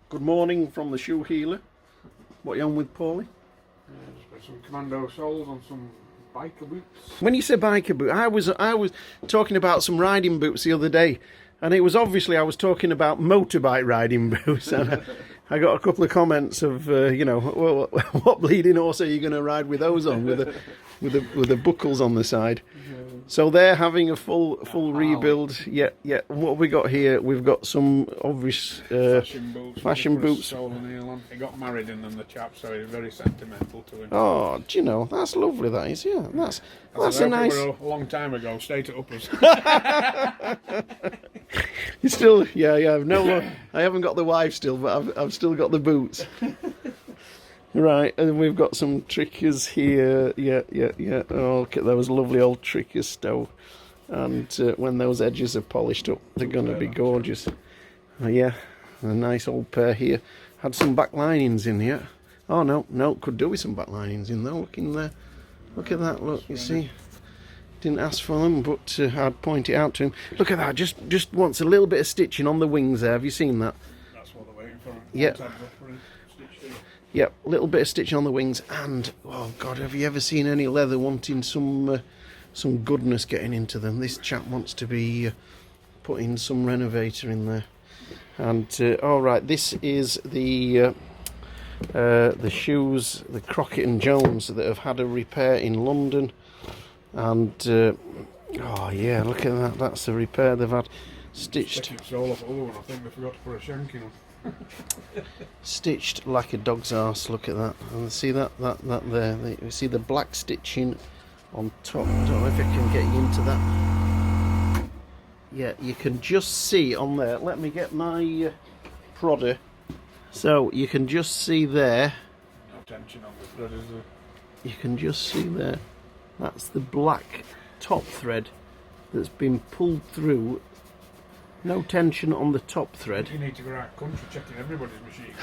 Good morning from the shoe healer. What are you on with, Paulie? Just got some commando soles on some biker boots. When you say biker boot, I was talking about some riding boots the other day, and it was obviously I was talking about motorbike riding boots. And I got a couple of comments of well, what bleeding horse are you going to ride with those on with the buckles on the side? So they're having a full rebuild. Yeah. What have we got here? We've got some obvious fashion boots. He got married in them, the chap, so he's very sentimental to him. Oh, do you know, that's lovely. That is, yeah. That's a nice. A long time ago. Stay to uppers. You still, yeah. No, I haven't got the wife still, but I've still got the boots. Right, and we've got some trickers here. Yeah. Oh, look at those lovely old trickers stow. And when those edges are polished up, they're going to be gorgeous. Yeah, a nice old pair here. Had some back linings in here. Oh, no, could do with some back linings in there. Look in there. Look at that, look, you see. Didn't ask for them, but I'd point it out to him. Look at that, just wants a little bit of stitching on the wings there. Have you seen that? That's what they're waiting for. Yeah. Yep, little bit of stitching on the wings, and oh god, have you ever seen any leather wanting some goodness getting into them? This chap wants to be putting some renovator in there. And all right, this is the shoes, the Crockett Jones that have had a repair in London, and oh yeah, look at that. That's the repair they've had. Stitched. It's all off over, I think they forgot to put a shank in them. Stitched like a dog's arse. Look at that. And see that there. You see the black stitching on top. I don't know if I can get you into that. Yeah, you can just see on there. Let me get my prodder. So you can just see there. No tension on the thread, is there? You can just see there. That's the black top thread that's been pulled through. No tension on the top thread. You need to go out country checking everybody's machine.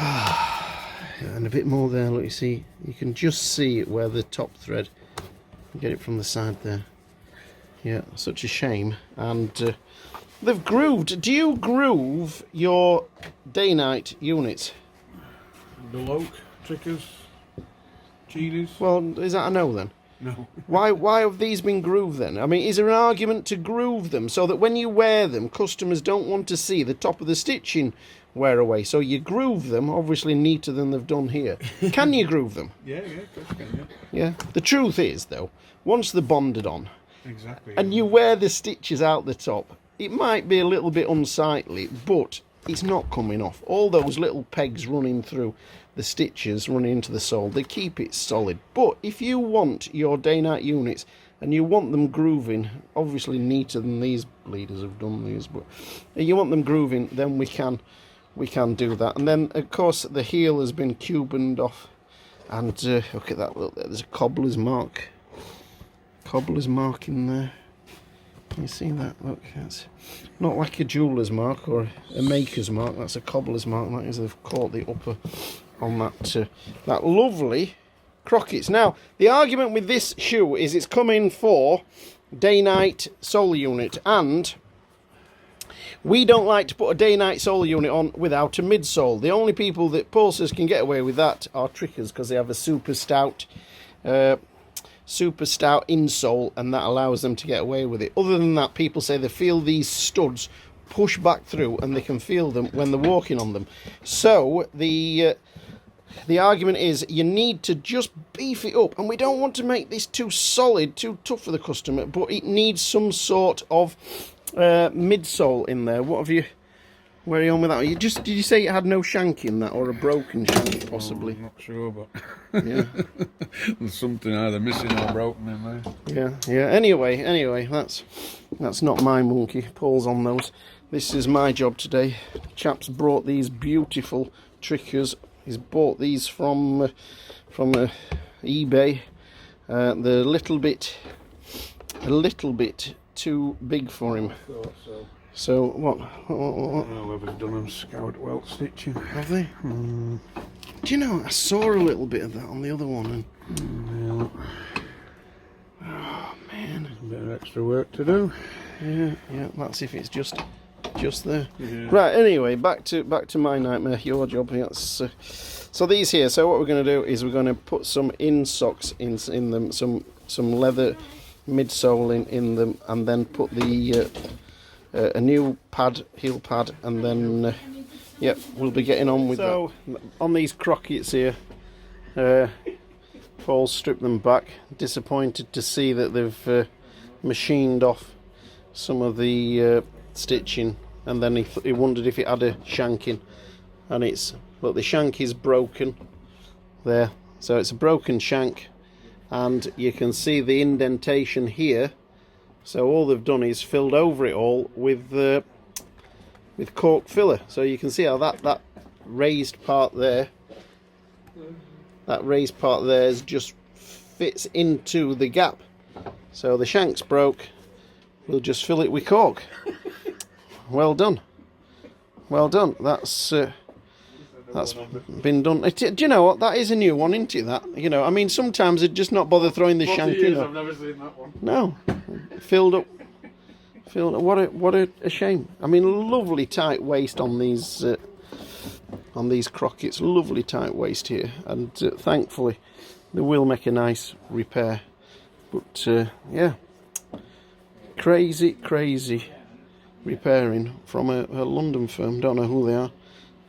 And a bit more there, look, you see. You can just see where the top thread. Get it from the side there. Yeah, such a shame. And they've grooved. Do you groove your Dainite units? Dull oak, trickers, Cheaneys. Well, is that a no then? No. Why have these been grooved then? I mean, is there an argument to groove them so that when you wear them, customers don't want to see the top of the stitching wear away? So you groove them, obviously neater than they've done here. Can you groove them? Yeah, of course you can, Yeah. The truth is, though, once they're bonded on, exactly, and you wear the stitches out the top, it might be a little bit unsightly, but it's not coming off. All those little pegs running through the stitches running into the sole, they keep it solid. But if you want your Dainite units and you want them grooving, obviously neater than these bleeders have done these, but if you want them grooving, then we can do that. And then of course the heel has been cubaned off, and look at that, look, there's a cobbler's mark in there. You see that? Look, that's not like a jeweller's mark or a maker's mark. That's a cobbler's mark. That is, they've caught the upper on that lovely Crockett's. Now, the argument with this shoe is it's coming for Dainite sole unit, and we don't like to put a Dainite sole unit on without a midsole. The only people that Paul says can get away with that are trickers, because they have a super stout insole, and that allows them to get away with it. Other than that, people say they feel these studs push back through, and they can feel them when they're walking on them. So the argument is you need to just beef it up, and we don't want to make this too solid, too tough for the customer, but it needs some sort of midsole in there. Where are you on with that? Did you say it had no shank in that, or a broken shank possibly? I'm not sure, but yeah, there's something either missing or broken in there. Yeah. Anyway, that's not my monkey. Paul's on those. This is my job today. Chap's brought these beautiful trickers. He's bought these from eBay. They're a little bit too big for him. I thought so. So what? I don't know whoever's done them scout welt stitching. Have they? Do you know, I saw a little bit of that on the other one. And oh man, a bit of extra work to do. Yeah. That's if it's just just there. Right. Anyway, back to my nightmare. Your job. That's so these here. So what we're going to do is we're going to put some in socks in them, some leather midsole in them, and then put the a new pad, heel pad, and then yep, we'll be getting on with that. So on these Crockett's here, Paul stripped them back. Disappointed to see that they've machined off some of the stitching, and then he wondered if it had a shanking, and it's, look, the shank is broken there, so it's a broken shank, and you can see the indentation here. So all they've done is filled over it all with cork filler, so you can see how that raised part there, is just fits into the gap. So the shank's broke, we'll just fill it with cork. Well done, well done. That's been done. Do you know what? That is a new one, isn't it? That, you know, I mean, sometimes they'd just not bother throwing the shank in. I've never seen that one. No, filled up. What a shame. I mean, lovely tight waist on these Crockett's. Lovely tight waist here, and thankfully they will make a nice repair. But yeah, crazy repairing from a London firm. Don't know who they are.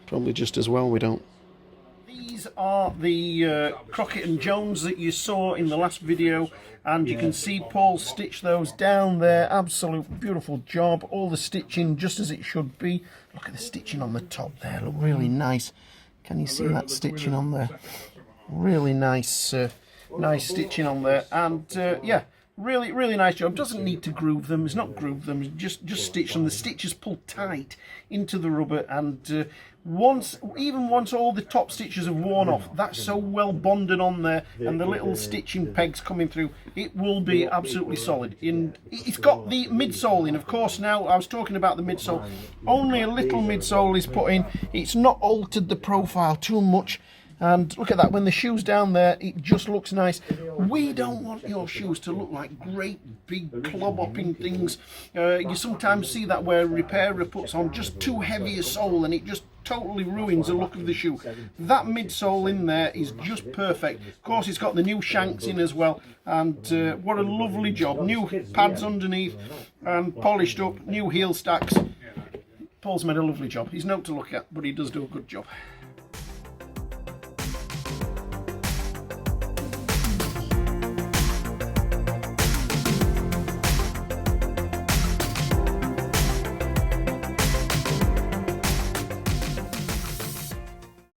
Probably just as well we don't. These are the Crockett Jones that you saw in the last video, and you can see Paul stitch those down there. Absolute beautiful job. All the stitching just as it should be. Look at the stitching on the top there. Look really nice. Can you see that stitching on there? Really nice, nice stitching on there. And yeah, really nice job. Doesn't need to groove them. It's not groove them. Just stitch them. The stitches pull tight into the rubber, and once all the top stitches have worn off, that's so well bonded on there, and the little stitching pegs coming through, it will be absolutely solid. It's got the midsole in, of course. Now I was talking about the midsole. Only a little midsole is put in. It's not altered the profile too much. And look at that, when the shoe's down there, it just looks nice. We don't want your shoes to look like great big clob-hopping things. You sometimes see that where a repairer puts on just too heavy a sole, and it just totally ruins the look of the shoe. That midsole in there is just perfect. Of course, it's got the new shanks in as well, and what a lovely job. New pads underneath, and polished up, new heel stacks. Paul's made a lovely job. He's not to look at, but he does do a good job.